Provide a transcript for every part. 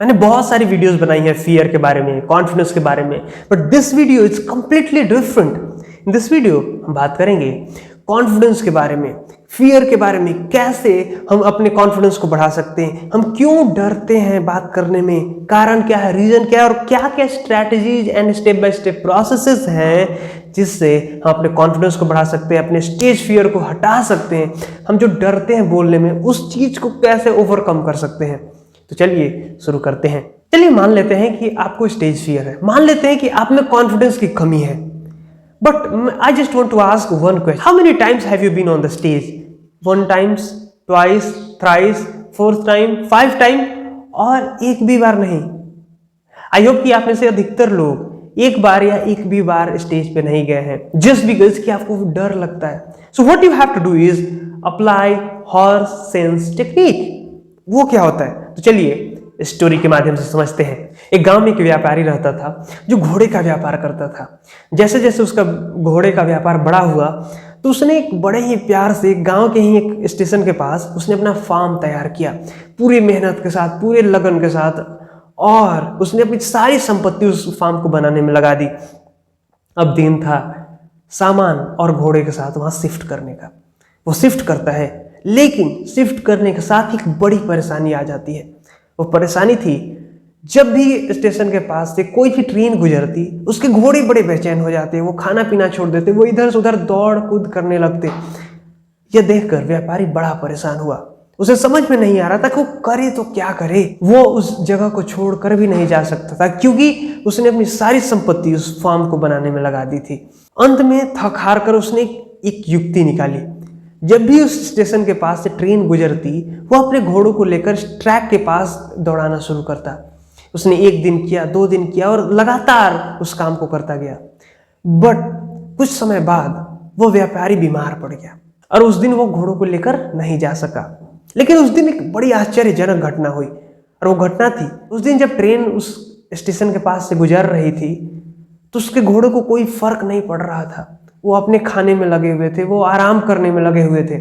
मैंने बहुत सारी वीडियोस बनाई हैं फियर के बारे में, कॉन्फिडेंस के बारे में, but this video is completely different. In this video हम बात करेंगे कॉन्फिडेंस के बारे में, फियर के बारे में, कैसे हम अपने कॉन्फिडेंस को बढ़ा सकते हैं, हम क्यों डरते हैं बात करने में, कारण क्या है, रीजन क्या है, और क्या क्या strategies and step by step processes हैं जिससे हम अपने कॉन्फिडेंस को बढ़ा सकते हैं, अपने स्टेज फियर को हटा सकते हैं, हम जो डरते हैं बोलने में उस चीज को कैसे ओवरकम कर सकते हैं। तो चलिए शुरू करते हैं। चलिए मान लेते हैं कि आपको स्टेज फियर है, मान लेते हैं कि आप में कॉन्फिडेंस की कमी है, but I just want to ask one question, how many times have you been on the stage? 1 times, twice, thrice, 4th time, 5 time, और एक भी बार नहीं। आई होप कि आप में से अधिकतर लोग एक बार या एक भी बार स्टेज पे नहीं गए हैं, जस्ट बिकॉज कि आपको डर लगता है। So what you have to do is apply horse sense technique. वो क्या होता है? तो चलिए स्टोरी के माध्यम से समझते हैं। एक गांव में एक व्यापारी रहता था जो घोड़े का व्यापार करता था। जैसे जैसे उसका घोड़े का व्यापार बड़ा हुआ तो उसने एक बड़े ही प्यार से गांव के ही एक स्टेशन के पास उसने अपना फार्म तैयार किया, पूरी मेहनत के साथ, पूरे लगन के साथ, और उसने अपनी सारी संपत्ति उस फार्म को बनाने में लगा दी। अब दिन था सामान और घोड़े के साथ वहां शिफ्ट करने का। वो शिफ्ट करता है, लेकिन शिफ्ट करने के साथ एक बड़ी परेशानी आ जाती है। वो परेशानी थी, जब भी स्टेशन के पास से कोई भी ट्रेन गुजरती उसके घोड़े बड़े बेचैन हो जाते, वो खाना पीना छोड़ देते, वो इधर से उधर दौड़ कूद करने लगते। यह देखकर व्यापारी बड़ा परेशान हुआ। उसे समझ में नहीं आ रहा था कि वो करे तो क्या करे। वो उस जगह को छोड़कर भी नहीं जा सकता था क्योंकि उसने अपनी सारी संपत्ति उस फार्म को बनाने में लगा दी थी। अंत में थक हार कर उसने एक युक्ति निकाली। जब भी उस स्टेशन के पास से ट्रेन गुजरती वो अपने घोड़ों को लेकर ट्रैक के पास दौड़ाना शुरू करता। उसने 1 दिन किया, 2 दिन किया, और लगातार उस काम को करता गया। बट कुछ समय बाद वो व्यापारी बीमार पड़ गया और उस दिन वो घोड़ों को लेकर नहीं जा सका। लेकिन उस दिन एक बड़ी आश्चर्यजनक घटना हुई, और वो घटना थी उस दिन जब ट्रेन उस स्टेशन के पास से गुजर रही थी तो उसके घोड़े को कोई फर्क नहीं पड़ रहा था। वो अपने खाने में लगे हुए थे, वो आराम करने में लगे हुए थे।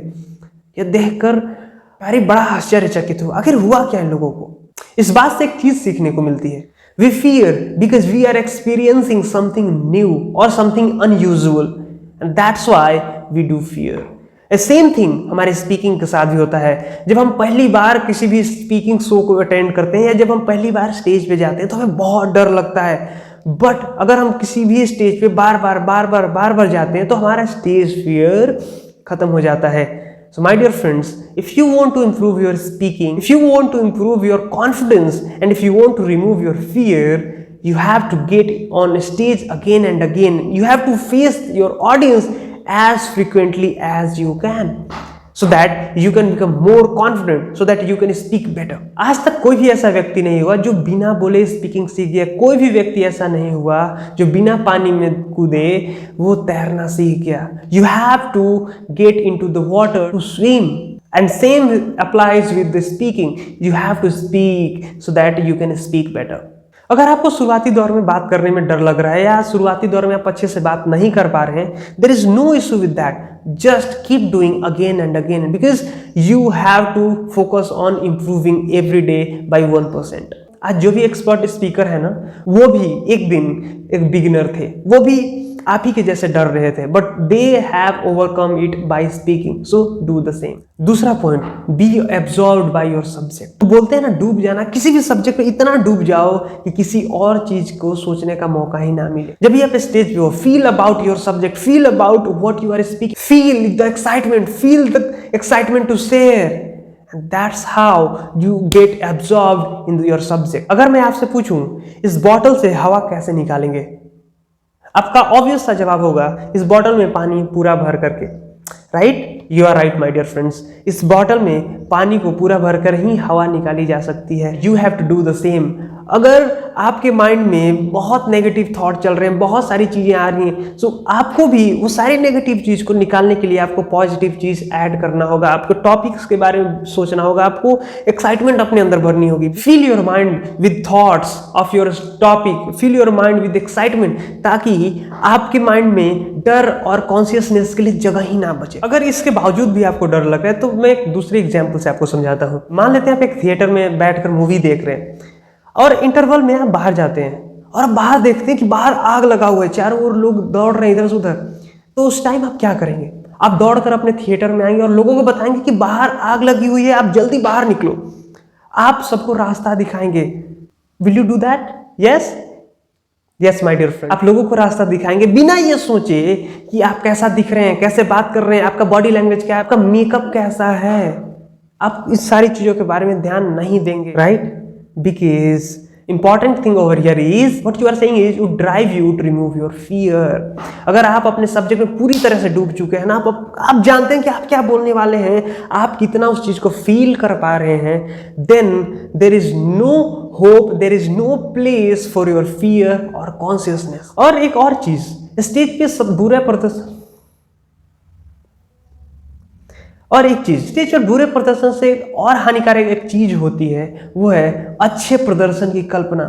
यह देखकर व्यापारी बड़ा आश्चर्यचकित हुआ, आखिर हुआ क्या इन लोगों को। इस बात से एक चीज सीखने को मिलती है, we fear because we are experiencing something new और something unusual, and that's why we do fear. Same thing हमारे स्पीकिंग के साथ भी होता है। जब हम पहली बार किसी भी स्पीकिंग शो को अटेंड करते हैं या जब हम पहली बार स्टेज पे जाते हैं तो हमें बहुत डर लगता है। बट अगर हम किसी भी स्टेज पे बार बार जाते हैं तो हमारा स्टेज फियर खत्म हो जाता है। So my dear friends, if you want to improve your speaking, if you want to improve your confidence, and if you want to remove your fear, you have to get on stage again and again. You have to face your audience as frequently as you can, so that you can become more confident, so that you can speak better. आज तक कोई भी ऐसा व्यक्ति नहीं हुआ जो बिना बोले स्पीकिंग सीख गया। कोई भी व्यक्ति ऐसा नहीं हुआ जो बिना पानी में कूदे वो तैरना सीख गया। You have to get into the water to swim, and same applies with the speaking. You have to speak so that you can speak better. अगर आपको शुरुआती दौर में बात करने में डर लग रहा है या शुरुआती दौर में आप अच्छे से बात नहीं कर पा रहे हैं, there is no issue with that. Just keep doing again and again because you have to focus on improving every day by 1%. आज जो भी एक्सपर्ट स्पीकर है ना, वो भी एक दिन एक बिगिनर थे, वो भी आप ही के जैसे डर रहे थे, but they have overcome it by speaking. So do the same. दूसरा point, be absorbed by your subject. बोलते हैं ना डूब जाना, किसी भी सब्जेक्ट में इतना डूब जाओ कि किसी और चीज को सोचने का मौका ही ना मिले। जब भी आप स्टेज पे हो, feel about your subject, feel about what you are speaking, feel the excitement to share, and that's how you get absorbed into your subject. अगर मैं आपसे पूछूं इस बॉटल से हवा कैसे निकालेंगे, आपका ऑब्वियस सा जवाब होगा इस बॉटल में पानी पूरा भर करके। Right? You are right my dear friends. इस बॉटल में पानी को पूरा भरकर ही हवा निकाली जा सकती है। You have to do the same. अगर आपके माइंड में बहुत नेगेटिव थॉट चल रहे हैं, बहुत सारी चीजें आ रही हैं, सो आपको भी वो सारी नेगेटिव चीज को निकालने के लिए आपको पॉजिटिव चीज ऐड करना होगा। आपको टॉपिक्स के बारे में सोचना होगा, आपको एक्साइटमेंट अपने अंदर भरनी होगी। Feel your mind with thoughts of your topic, feel your mind with excitement, ताकि आपके माइंड में डर और कॉन्शियसनेस के लिए जगह ही ना बचे। अगर इसके बावजूद भी आपको डर लग रहा है तो मैं एक दूसरे एग्जाम्पल से आपको समझाता हूँ। मान लेते हैं आप एक थिएटर में बैठकर मूवी देख रहे हैं। और इंटरवल में आप बाहर जाते हैं और आप बाहर देखते हैं कि बाहर आग लगा हुआ है, चारों ओर लोग दौड़ रहे हैं इधर से उधर, तो उस टाइम आप क्या करेंगे? आप दौड़कर अपने थिएटर में आएंगे और लोगों को बताएंगे कि बाहर आग लगी हुई है, आप जल्दी बाहर निकलो। आप सबको रास्ता दिखाएंगे। Will you do that? Yes yes my dear friend, आप लोगों को रास्ता दिखाएंगे बिना ये सोचे कि आप कैसा दिख रहे हैं, कैसे बात कर रहे हैं, आपका बॉडी लैंग्वेज क्या है, आपका मेकअप कैसा है। आप इस सारी चीजों के बारे में ध्यान नहीं देंगे, right? Because important thing over here is what you are saying is you drive you to remove your fear। अगर आप अपने सब्जेक्ट में पूरी तरह से डूब चुके हैं ना, आप जानते हैं कि आप क्या बोलने वाले हैं, आप कितना उस चीज को फील कर पा रहे हैं, then there is no hope, there is no place for your fear or consciousness। और एक और चीज, स्टेज पे सब बुरा प्रदर्शन, और एक चीज स्टेज पर बुरे प्रदर्शन से और हानिकारक एक चीज होती है, वो है अच्छे प्रदर्शन की कल्पना।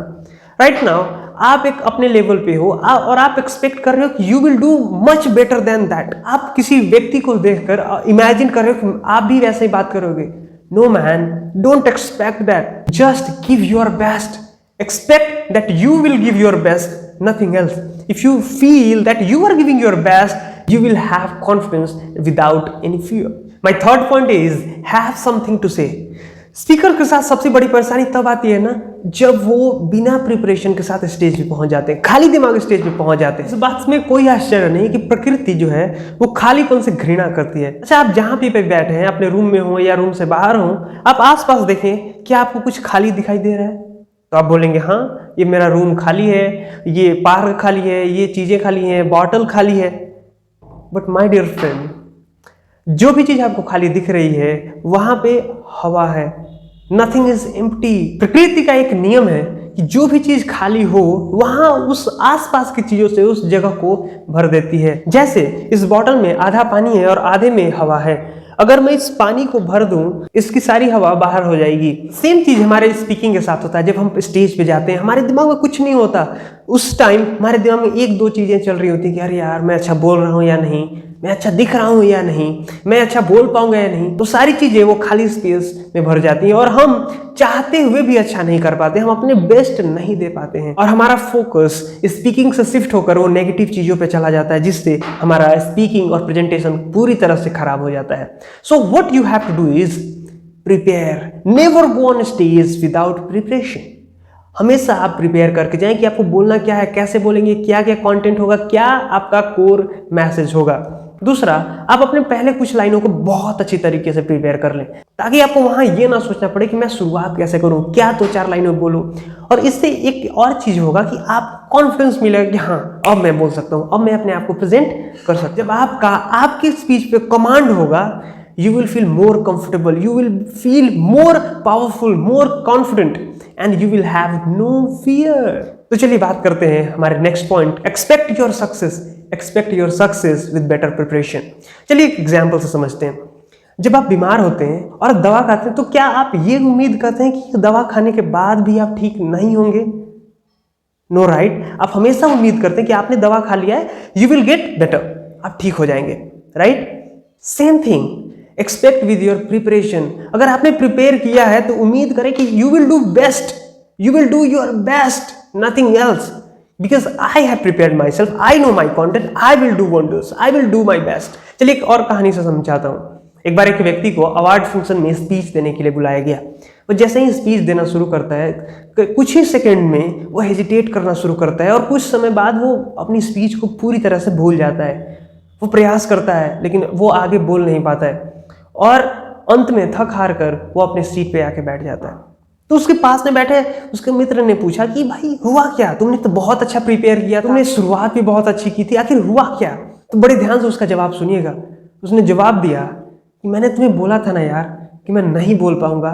राइट नाउ आप एक अपने लेवल पे हो और आप एक्सपेक्ट कर रहे हो कि you will do much better than that. आप किसी व्यक्ति को देखकर इमेजिन कर रहे हो कि आप भी वैसे ही बात करोगे। No man, don't expect that, just give your best. Expect that you will give your best, nothing else। If you feel that you are giving your best, you will have confidence without any fear। My third point is have something to say। Speaker के साथ सबसे बड़ी परेशानी तब आती है ना, जब वो बिना प्रिपरेशन के साथ स्टेज पे पहुंच जाते हैं, खाली दिमाग स्टेज पे पहुंच जाते हैं। इस बात में कोई आश्चर्य नहीं कि प्रकृति जो है वो खालीपन से घृणा करती है। अच्छा, आप जहां पे बैठे हैं, अपने रूम में हो या रूम से बाहर हो, आप आसपास देखें, क्या आपको कुछ खाली दिखाई दे रहा है? तो आप बोलेंगे हाँ, ये मेरा रूम खाली है, ये पार्क खाली है, ये चीजें खाली हैं, बॉटल खाली है। बट माय डियर फ्रेंड, जो भी चीज आपको खाली दिख रही है वहां पे हवा है। Nothing is empty. प्रकृति का एक नियम है कि जो भी चीज खाली हो वहां उस आसपास की चीजों से उस जगह को भर देती है। जैसे इस बॉटल में आधा पानी है और आधे में हवा है। अगर मैं इस पानी को भर दूं, इसकी सारी हवा बाहर हो जाएगी। सेम चीज हमारे स्पीकिंग के साथ होता है। जब हम स्टेज पे जाते हैं, हमारे दिमाग में कुछ नहीं होता। उस टाइम हमारे दिमाग में एक दो चीजें चल रही होती है कि अरे यार, मैं अच्छा बोल रहा हूँ या नहीं, मैं अच्छा दिख रहा हूँ या नहीं, मैं अच्छा बोल पाऊंगा या नहीं। तो सारी चीजें वो खाली स्पेस में भर जाती हैं और हम चाहते हुए भी अच्छा नहीं कर पाते, हम अपने बेस्ट नहीं दे पाते हैं और हमारा फोकस स्पीकिंग से शिफ्ट होकर वो नेगेटिव चीजों पे चला जाता है, जिससे हमारा स्पीकिंग और प्रेजेंटेशन पूरी तरह से खराब हो जाता है। So what you have to do is prepare. Never go on stage without preparation. हमेशा आप प्रिपेयर करके जाएं कि आपको बोलना क्या है, कैसे बोलेंगे, क्या क्या कंटेंट होगा, क्या आपका कोर मैसेज होगा। दूसरा, आप अपने पहले कुछ लाइनों को बहुत अच्छी तरीके से प्रिपेयर कर लें, ताकि आपको वहां ये ना सोचना पड़े कि मैं शुरुआत कैसे करूं, क्या दो चार लाइनों बोलूं। और इससे एक और चीज होगा कि आप कॉन्फिडेंस मिलेगा कि हाँ, अब मैं बोल सकता हूं, अब मैं अपने आप को प्रेजेंट कर सकता हूं। जब आपकी स्पीच पे कमांड होगा, you will feel more comfortable, you will feel more powerful, more confident and you will have no fear। तो चलिए बात करते हैं हमारे next point, expect your success. Expect your success with better preparation. चलिए एक एग्जाम्पल से समझते हैं। जब आप बीमार होते हैं और दवा खाते हैं, तो क्या आप ये उम्मीद करते हैं कि दवा खाने के बाद भी आप ठीक नहीं होंगे? No right. आप हमेशा उम्मीद करते हैं कि आपने दवा खा लिया है, यू विल गेट बेटर, आप ठीक हो जाएंगे, right? Same thing, expect with your preparation. अगर आपने प्रिपेयर किया है तो उम्मीद करें कि you will do best, you will do your best, nothing else. Because I have prepared my self, I know my content, I will do wonders, I will do my best. चलिए एक और कहानी से समझाता हूँ। एक बार एक व्यक्ति को अवार्ड फंक्शन में स्पीच देने के लिए बुलाया गया। वो जैसे ही स्पीच देना शुरू करता है, कुछ ही सेकंड में वो हेजिटेट करना शुरू करता है और कुछ समय बाद वो अपनी स्पीच को पूरी तरह से भूल जाता है। वो प्रयास करता है लेकिन वो आगे बोल नहीं पाता है और अंत में थक हार कर वो अपने सीट पे आके बैठ जाता है। तो उसके पास में बैठे उसके मित्र ने पूछा कि भाई हुआ क्या, तुमने तो बहुत अच्छा प्रिपेयर किया, तुमने शुरुआत भी बहुत अच्छी की थी, आखिर हुआ क्या? तो बड़े ध्यान से उसका जवाब सुनिएगा। उसने जवाब दिया कि मैंने तुम्हें बोला था ना यार कि मैं नहीं बोल पाऊंगा।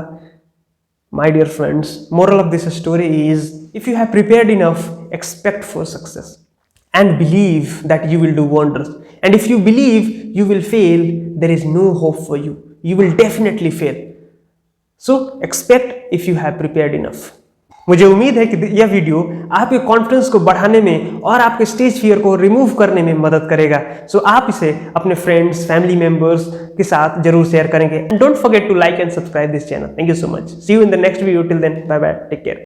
My dear friends, moral of this story is if you have prepared enough, expect for success and believe that you will do wonders, and if you believe you will fail, there is no hope for you, you will definitely fail, so expect if you have prepared enough। मुझे उम्मीद है कि यह video आपके confidence को बढ़ाने में और आपके स्टेज फियर को रिमूव करने में मदद करेगा। सो आप इसे अपने फ्रेंड्स, फैमिली मेंबर्स के साथ जरूर शेयर करेंगे। Don't forget to like and subscribe this channel. Thank you so much. See you in the next video. Till then, bye bye, take care.